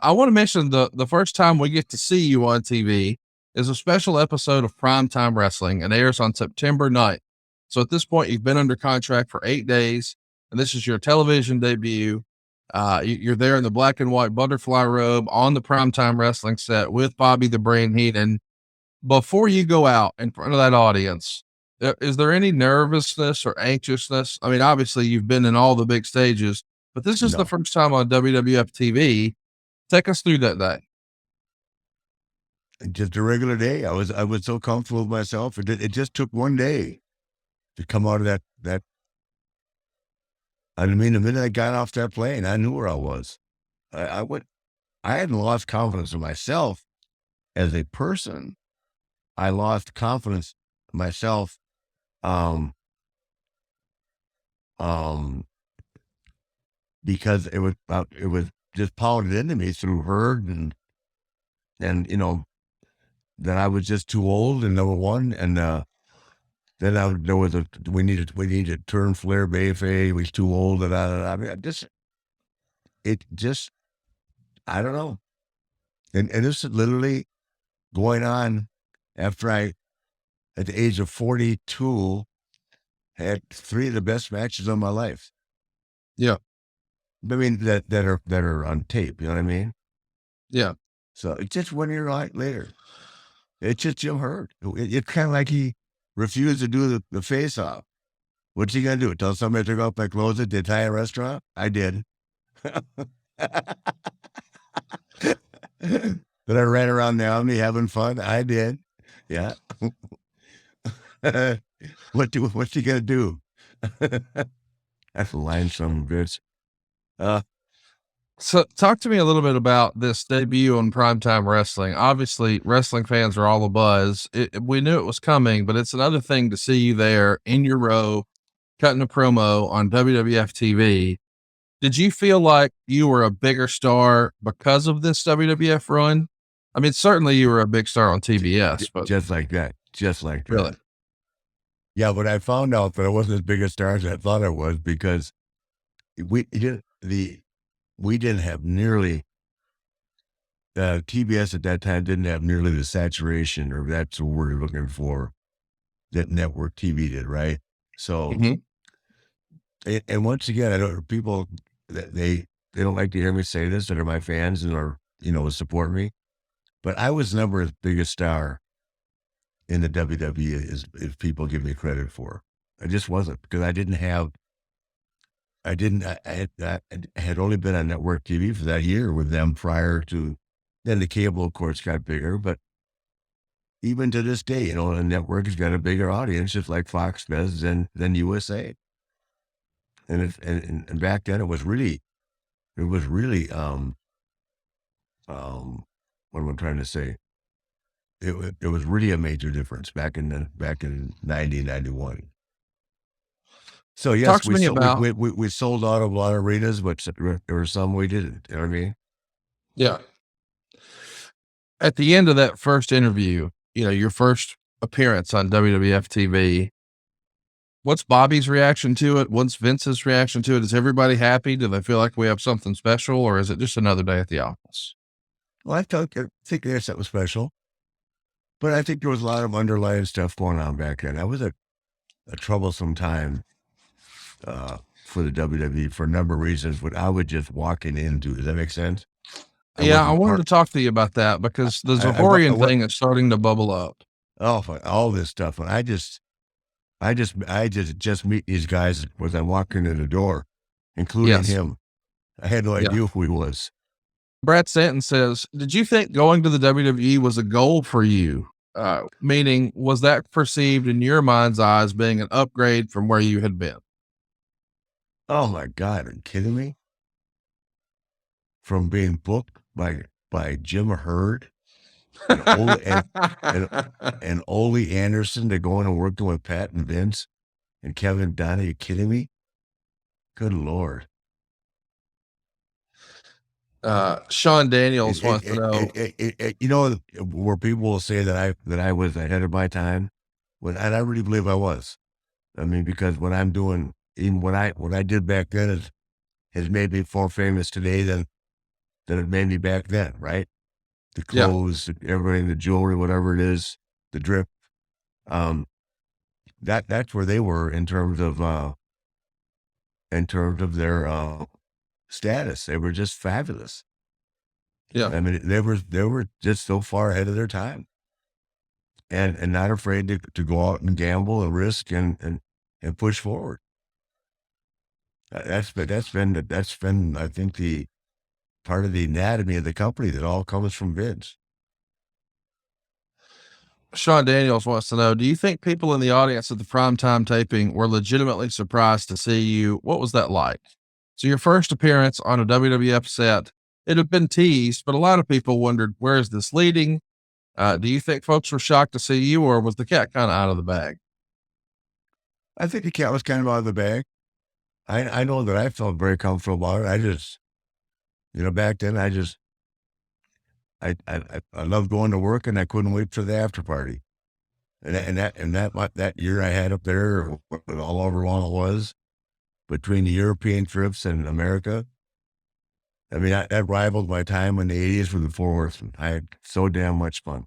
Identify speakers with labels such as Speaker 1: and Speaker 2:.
Speaker 1: I want to mention the first time we get to see you on TV is a special episode of Primetime Wrestling and airs on September 9th. So at this point, you've been under contract for 8 days, and this is your television debut. You're there in the black and white butterfly robe on the Primetime Wrestling set with Bobby the Brain Heenan. Before you go out in front of that audience, is there any nervousness or anxiousness? I mean, obviously you've been in all the big stages, but this is the
Speaker 2: No,
Speaker 1: first time on WWF TV. Take us through that day.
Speaker 2: just a regular day. I was so comfortable with myself. It just took one day to come out of that. I mean, the minute I got off that plane, I knew where I was. I went. I hadn't lost confidence in myself as a person. I lost confidence in myself. Um, um, because it was just pounded into me through hurt and that I was just too old, and number one, and then there was we needed to turn Flair Bayface. He was too old, and I mean, it just I don't know, and this is literally going on after I, at the age of 42, had three of the best matches of my life.
Speaker 1: Yeah.
Speaker 2: I mean that are on tape. You know what I mean?
Speaker 1: Yeah.
Speaker 2: So it's just 1 year later. It's just Jim Hurt. It's kind of like he refused to do the face off. What's he gonna do? Tell somebody to take off my clothes at the Italian restaurant? I did. That I ran around the Omni having fun? I did. Yeah. What's he gonna do? That's a line, some bitch.
Speaker 1: So talk to me a little bit about this debut on Primetime Wrestling. Obviously, wrestling fans are all abuzz. We knew it was coming, but it's another thing to see you there in your row, cutting a promo on WWF TV. Did you feel like you were a bigger star because of this WWF run? I mean, certainly you were a big star on TBS, but
Speaker 2: just like that. Just like that.
Speaker 1: really,
Speaker 2: Yeah, but I found out that I wasn't as big a star as I thought I was, because we didn't have nearly TBS at that time didn't have nearly the saturation, or that's the word you're looking for, that network TV did, right? So,
Speaker 1: Mhm.
Speaker 2: and once again, I don't people that they don't like to hear me say this, that are my fans and are support me, but I was never as big a star in the WWE as people give me credit for. I just wasn't, because I didn't have. I didn't. I had only been on network TV for that year with them prior to. Then the cable, of course, got bigger, but even to this day, the network has got a bigger audience, just like Fox does, than USA. And back then, it was really, what am I trying to say? It was really a major difference back in 1991. So
Speaker 1: Talk
Speaker 2: yes,
Speaker 1: to me about,
Speaker 2: we sold out of a lot of arenas, but there were some we didn't. You know what I mean?
Speaker 1: yeah. At the end of that first interview, your first appearance on WWF TV, what's Bobby's reaction to it? What's Vince's reaction to it? Is everybody happy? Do they feel like we have something special, or is it just another day at the office?
Speaker 2: Well, I think there's something special, but I think there was a lot of underlying stuff going on back then. That was a troublesome time for the WWE for a number of reasons. What I was just walking into. Does that make sense?
Speaker 1: Yeah, I wanted to talk to you about that because the Zahorian thing is starting to bubble up.
Speaker 2: Oh, all this stuff. And I just meet these guys as I'm walking in the door, including
Speaker 1: Yes.
Speaker 2: him. I had no
Speaker 1: Yeah.
Speaker 2: idea who he was.
Speaker 1: Brad Stanton says, did you think going to the WWE was a goal for you? Meaning, was that perceived in your mind's eye as being an upgrade from where you had been?
Speaker 2: Oh my God, are you kidding me? From being booked by Jim Herd and Ole Anderson to going and working with Pat and Vince and Kevin Dunn. Are you kidding me? Good Lord.
Speaker 1: Sean Daniels wants to know.
Speaker 2: Where people will say that I was ahead of my time, and I really believe I was. I mean, because what I'm doing, even what I did back then, has made me more famous today than than it made me back then, right? The
Speaker 1: Yeah.
Speaker 2: clothes, everything, the jewelry, whatever it is, the drip. Um, that's where they were in terms of their status. They were just fabulous.
Speaker 1: Yeah.
Speaker 2: I mean, they were just so far ahead of their time, and not afraid to go out and gamble and risk and push forward. That's been I think the part of the anatomy of the company that all comes from Vince.
Speaker 1: Sean Daniels wants to know, do you think people in the audience at the primetime taping were legitimately surprised to see you? What was that like? So your first appearance on a WWF set, it had been teased, but a lot of people wondered, where is this leading? Do you think folks were shocked to see you, or was the cat kind of out of the bag?
Speaker 2: I think the cat was kind of out of the bag. I know that I felt very comfortable about it. I just, back then I loved going to work and I couldn't wait for the after party. And that year I had up there, all over long it was, between the European trips and America. I mean, that rivaled my time in the 80s with the Four Horsemen. I had so damn much fun.